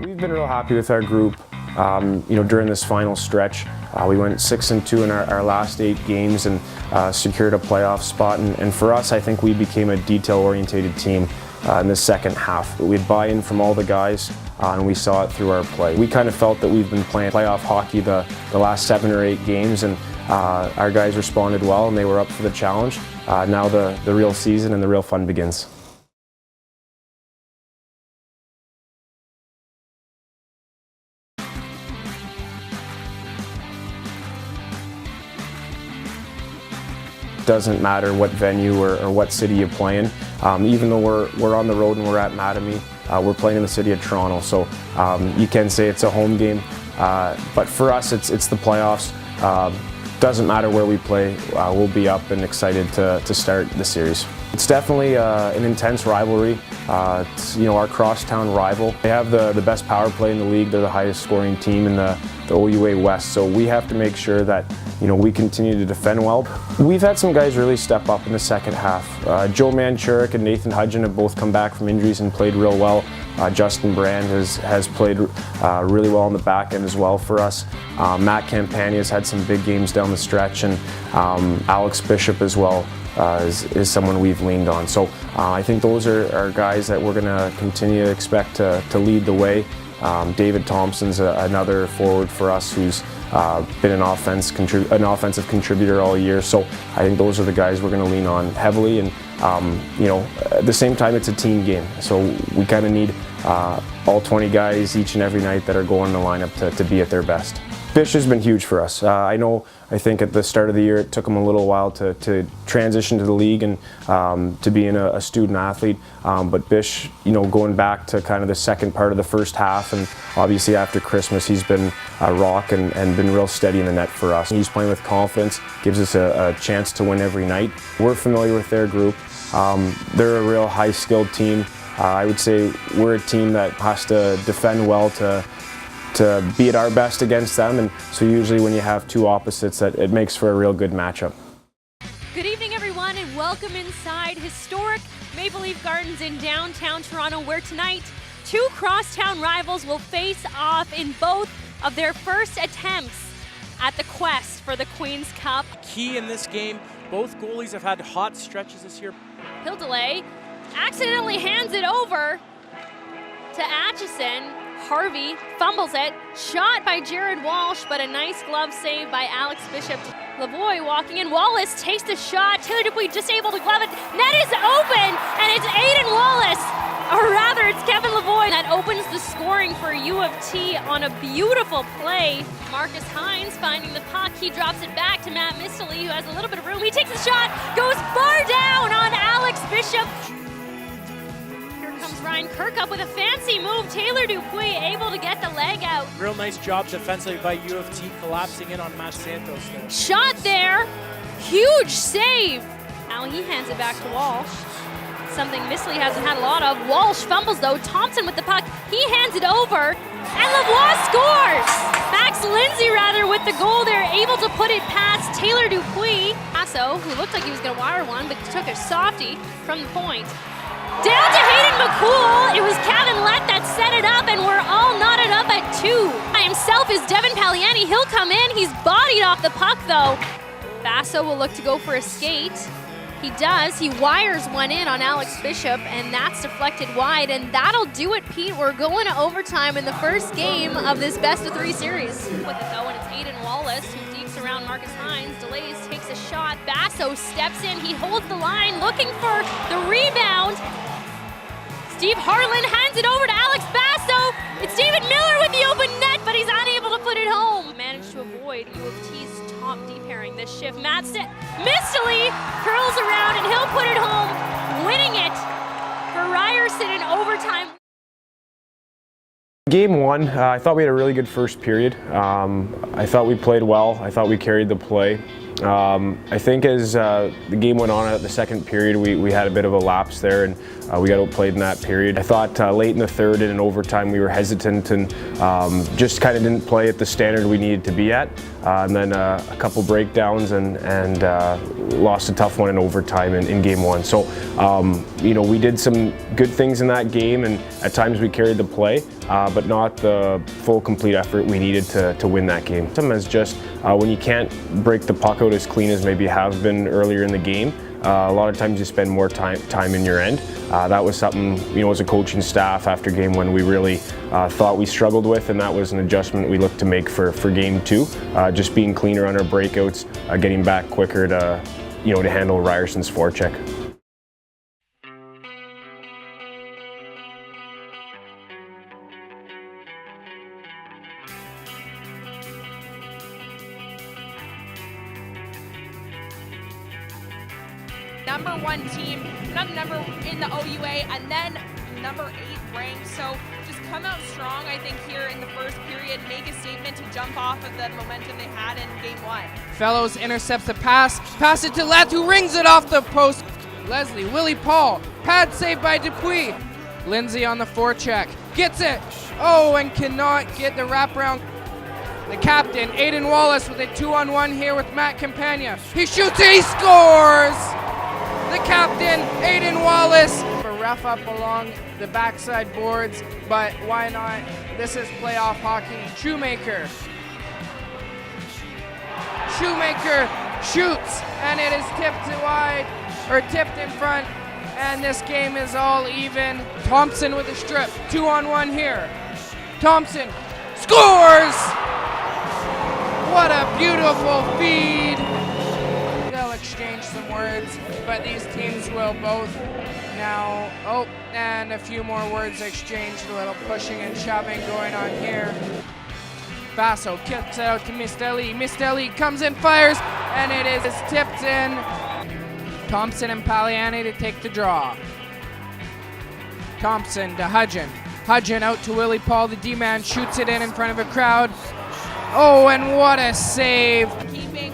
We've been real happy with our group. During this final stretch, we went 6-2 in our last 8 games and secured a playoff spot. And for us, I think we became a detail-oriented team in the second half. We had buy-in from all the guys, and we saw it through our play. We kind of felt that we've been playing playoff hockey the last 7 or 8 games, and our guys responded well, and they were up for the challenge. Now the real season and the real fun begins. Doesn't matter what venue or what city you play in. Even though we're on the road and we're at Mattamy, we're playing in the city of Toronto. So you can say it's a home game, but for us it's the playoffs. Doesn't matter where we play, we'll be up and excited to start the series. It's definitely an intense rivalry. It's, our crosstown rival. They have the best power play in the league. They're the highest scoring team in the OUA West. So we have to make sure that we continue to defend well. We've had some guys really step up in the second half. Joe Manchurik and Nathan Hudgen have both come back from injuries and played real well. Justin Brand has played really well on the back end as well for us. Matt Campagna has had some big games down the stretch, and Alex Bishop as well is someone we've leaned on. So I think those are guys that we're going to continue to expect to lead the way. David Thompson's another forward for us who's been an offensive contributor all year. So I think those are the guys we're going to lean on heavily. And at the same time, it's a team game. So we kind of need all 20 guys each and every night that are going in the lineup to be at their best. Bish has been huge for us. I think at the start of the year it took him a little while to transition to the league and to being a student athlete. But Bish, going back to kind of the second part of the first half, and obviously after Christmas, he's been a rock and been real steady in the net for us. He's playing with confidence, gives us a chance to win every night. We're familiar with their group. They're a real high-skilled team. I would say we're a team that has to defend well to be at our best against them, and so usually when you have two opposites, that it makes for a real good matchup. Good evening, everyone, and welcome inside historic Maple Leaf Gardens in downtown Toronto, where tonight 2 crosstown rivals will face off in both of their first attempts at the quest for the Queen's Cup. Key in this game, both goalies have had hot stretches this year. Hildelay accidentally hands it over to Atchison. Harvey fumbles it, shot by Jared Walsh, but a nice glove save by Alex Bishop. Lavoie walking in, Wallace takes the shot, Taylor Dupuis just able to glove it, net is open, and it's Aiden Wallace, or rather it's Kevin Lavoie that opens the scoring for U of T on a beautiful play. Marcus Hines finding the puck, he drops it back to Matt Mistoli, who has a little bit of room, he takes the shot, goes far down on Alex Bishop. Comes Ryan Kirkup with a fancy move. Taylor Dupuis able to get the leg out. Real nice job defensively by U of T, collapsing in on Matt Santos there. Shot there, huge save. Now he hands it back to Walsh. Something Mistley hasn't had a lot of. Walsh fumbles though, Thompson with the puck, he hands it over, and Lavoie scores! Max Lindsay with the goal there, able to put it past Taylor Dupuis. Passo, who looked like he was gonna wire one, but took a softie from the point. Down to Hayden McCool. It was Kevin Lett that set it up, and we're all knotted up at 2. By himself is Devin Paliani. He'll come in. He's bodied off the puck, though. Basso will look to go for a skate. He does. He wires one in on Alex Bishop, and that's deflected wide, and that'll do it, Pete. We're going to overtime in the first game of this best-of-3 series. With it, though, and it's Aiden Wallace, who deeks around Marcus Hines, delays, takes a shot. Basso steps in. He holds the line, looking for the rebound. Steve Harlan hands it over to Alex Basso. It's David Miller with the open net, but he's unable to put it home. Managed to avoid U of T's top D pairing this shift. Mistoli curls around and he'll put it home, winning it for Ryerson in overtime. Game 1, I thought we had a really good first period. I thought we played well. I thought we carried the play. I think as the game went on at the second period, we had a bit of a lapse there, and we got outplayed in that period. I thought late in the third and in overtime we were hesitant and just kind of didn't play at the standard we needed to be at. And then a couple breakdowns and lost a tough one in overtime in game one. So, we did some good things in that game, and at times we carried the play, but not the full, complete effort we needed to win that game. Sometimes just when you can't break the puck out as clean as maybe you have been earlier in the game, a lot of times you spend more time in your end. That was something, as a coaching staff after game one we really thought we struggled with, and that was an adjustment we looked to make for game two. Just being cleaner on our breakouts, getting back quicker to handle Ryerson's forecheck. #1 team, another number in the OUA, and then number 8 ranked. So just come out strong, I think, here in the first period, make a statement to jump off of the momentum they had in game one. Fellows intercepts the pass it to Leth, who rings it off the post. Leslie, Willie Paul, pad save by Dupuis. Lindsay on the forecheck, gets it, and cannot get the wraparound. The captain, Aiden Wallace, with a 2-on-1 here with Matt Campagna. He shoots it, he scores! The captain, Aiden Wallace. A rough up along the backside boards, but why not? This is playoff hockey. Shoemaker shoots, and it is tipped in front, and this game is all even. Thompson with a strip, 2-on-1 here. Thompson scores! What a beautiful feed. They'll exchange some words, but these teams will both now, and a few more words exchanged, a little pushing and shoving going on here. Basso kicks it out to Mistelli. Mistelli comes in, fires, and it is tipped in. Thompson and Paliani to take the draw. Thompson to Hudgen. Hudgen out to Willie Paul, the D-man, shoots it in front of a crowd. And what a save. Keeping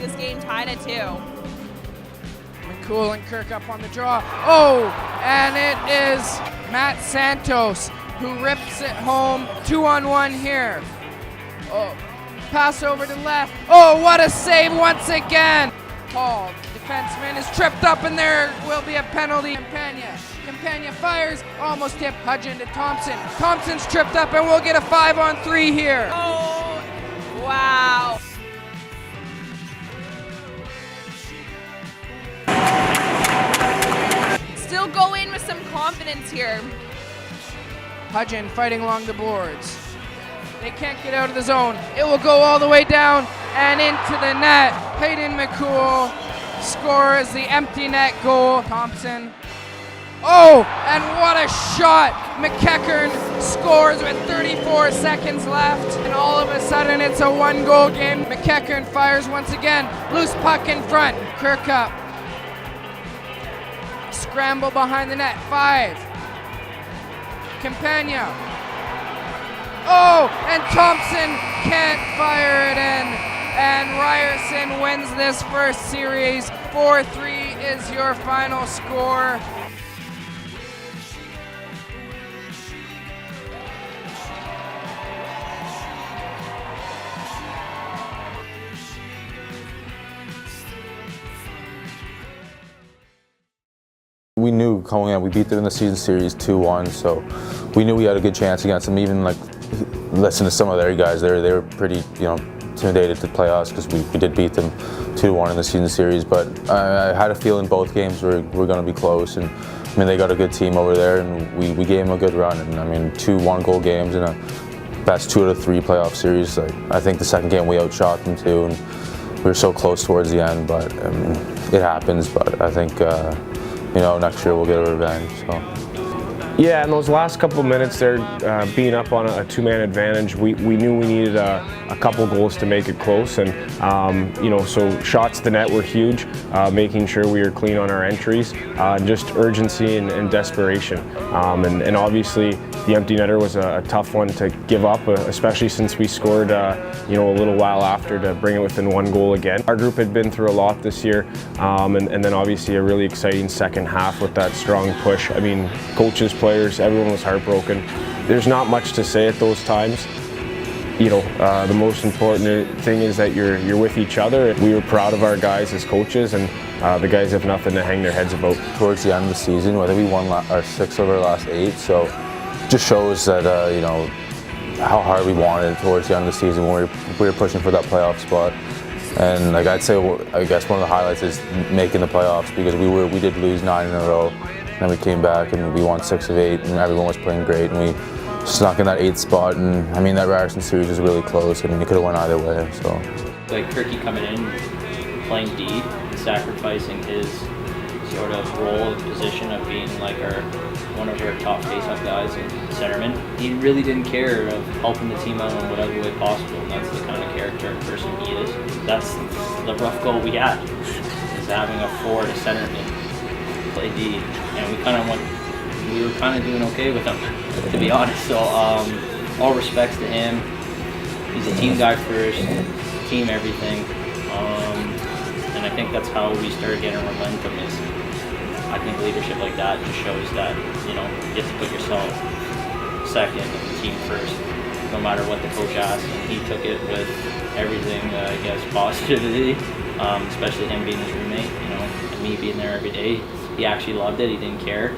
this game tied at 2. McCool and Kirk up on the draw. And it is Matt Santos who rips it home. 2-on-1 here. Pass over to left. What a save once again. Paul, defenseman, is tripped up, and there will be a penalty. Campagna fires, almost tipped. Hudgen to Thompson. Thompson's tripped up, and we'll get a 5-on-3 here. Wow. Still go in with some confidence here. Hudgen fighting along the boards. They can't get out of the zone. It will go all the way down and into the net. Hayden McCool scores the empty net goal. Thompson. And what a shot! McEachern scores with 34 seconds left, and all of a sudden it's a 1-goal game. McEachern fires once again. Loose puck in front. Kirk up. Scramble behind the net. 5. Campagna. And Thompson can't fire it in. And Ryerson wins this first series. 4-3 is your final score. We knew coming in, we beat them in the season series 2-1, so we knew we had a good chance against them. Even listen to some of their guys, they were pretty, intimidated to play us because we did beat them 2-1 in the season series. But I had a feeling both games were going to be close, and they got a good team over there, and we gave them a good run. And 2 1-goal games in a best 2 out of 3 playoff series. I think the second game we outshot them too, and we were so close towards the end. But it happens. But I think. Next year we'll get a revenge. So. Yeah, in those last couple of minutes there, being up on a 2-man advantage, we knew we needed a couple goals to make it close, and so shots to net were huge, making sure we were clean on our entries, just urgency and desperation, and obviously the empty netter was a tough one to give up, especially since we scored a little while after to bring it within 1 goal again. Our group had been through a lot this year, and then obviously a really exciting second half with that strong push. I mean, coaches, players, everyone was heartbroken. There's not much to say at those times. The most important thing is that you're with each other. We were proud of our guys as coaches, and the guys have nothing to hang their heads about. Towards the end of the season, I think we won our 6 of our last 8, so it just shows that how hard we wanted it towards the end of the season when we were pushing for that playoff spot. And like I'd say, I guess one of the highlights is making the playoffs, because we did lose 9 in a row, and then we came back and we won 6 of 8, and everyone was playing great, and we snuck in that 8th spot. And I mean, that Ryerson series was really close. I mean, it could have went either way. So, like Kirky coming in, playing D, sacrificing his sort of role and position of being like one of our top face-off guys and centerman. He really didn't care of helping the team out in whatever way possible, and that's the kind of character and person he is. That's the rough goal we had, is having a forward, a centerman play D, and we were kind of doing okay with him, to be honest. So all respects to him. He's a team guy first, team everything. And I think that's how we started getting momentum. Is I think leadership like that just shows that you have to put yourself second and the team first, no matter what the coach asks. And he took it with everything, I guess, positivity, especially him being his roommate, and me being there every day. He actually loved it. He didn't care.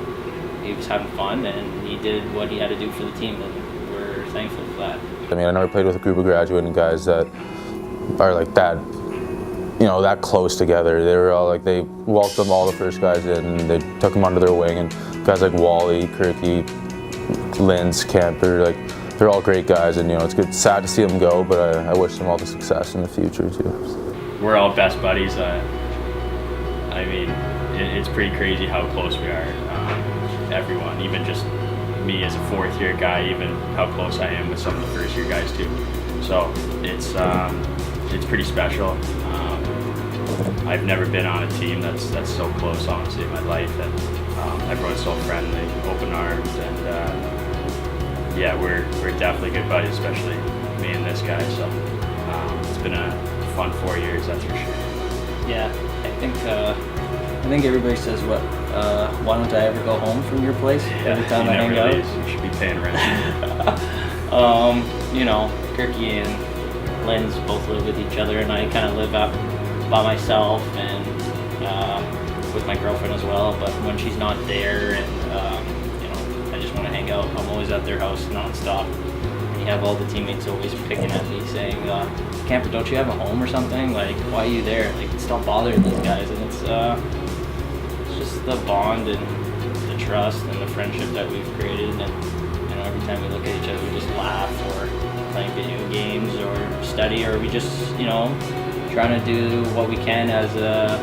He was having fun, and he did what he had to do for the team, and we're thankful for that. I mean, I never played with a group of graduating guys that are like that, that close together. They were all like, they welcomed all the first guys in, and they took them under their wing, and guys like Wally, Kirky, Linz, Camper, they're all great guys, and it's good. Sad to see them go, but I wish them all the success in the future too. We're all best buddies. I mean, it's pretty crazy how close we are. Everyone, even just me as a 4th year guy, even how close I am with some of the 1st year guys too. So it's pretty special. I've never been on a team that's so close, honestly, in my life, and everyone's so friendly, open arms, and yeah, we're definitely good buddies, especially me and this guy. So it's been a fun 4 years, that's for sure. Yeah, I think everybody says, why don't I ever go home from your place every time I hang out? You should be paying rent. Kirky and Linz both live with each other, and I kind of live out by myself and with my girlfriend as well. But when she's not there, and I just want to hang out, I'm always at their house nonstop. And you have all the teammates always picking at me, saying, "Camper, don't you have a home or something? Like, why are you there? Like, stop bothering these guys." And it's just the bond and the trust and the friendship that we've created. And every time we look at each other, we just laugh, or playing video games, or study, or we just trying to do what we can as a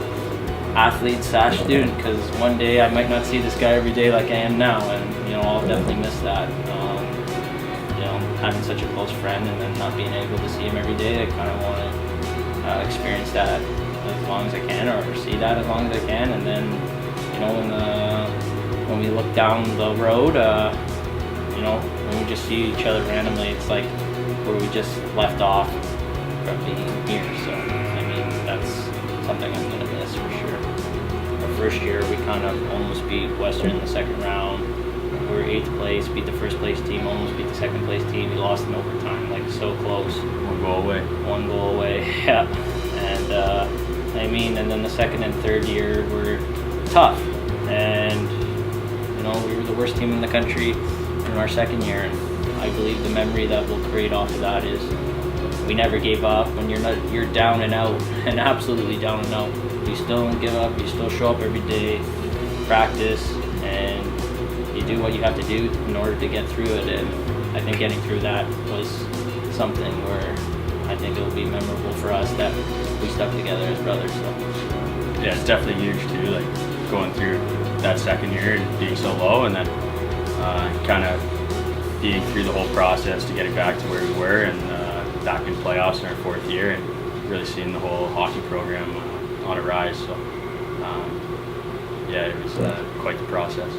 athlete / student. Because one day I might not see this guy every day like I am now, and I'll definitely miss that. Having such a close friend and then not being able to see him every day, I kind of want to experience that as long as I can, or see that as long as I can. And then when we look down the road, when we just see each other randomly, it's like where we just left off from being here. So I mean, that's something I'm gonna miss for sure. Our first year, we kind of almost beat Western in the second round. We were 8th place, beat the 1st place team, almost beat the 2nd place team. We lost in overtime, so close. 1 goal away. 1 goal away, yeah. And and then the 2nd and 3rd year were tough. And we were the worst team in the country in our 2nd year. And I believe the memory that we'll create off of that is we never gave up. When you're down and out, and absolutely down and out, you still don't give up. You still show up every day, practice, and you do what you have to do in order to get through it. And I think getting through that was something where I think it will be memorable for us that we stuck together as brothers. So yeah, it's definitely huge too, going through that 2nd year and being so low, and then kind of being through the whole process to getting back to where we were, and back in playoffs in our 4th year, and really seeing the whole hockey program on a rise. So yeah, it was quite the process.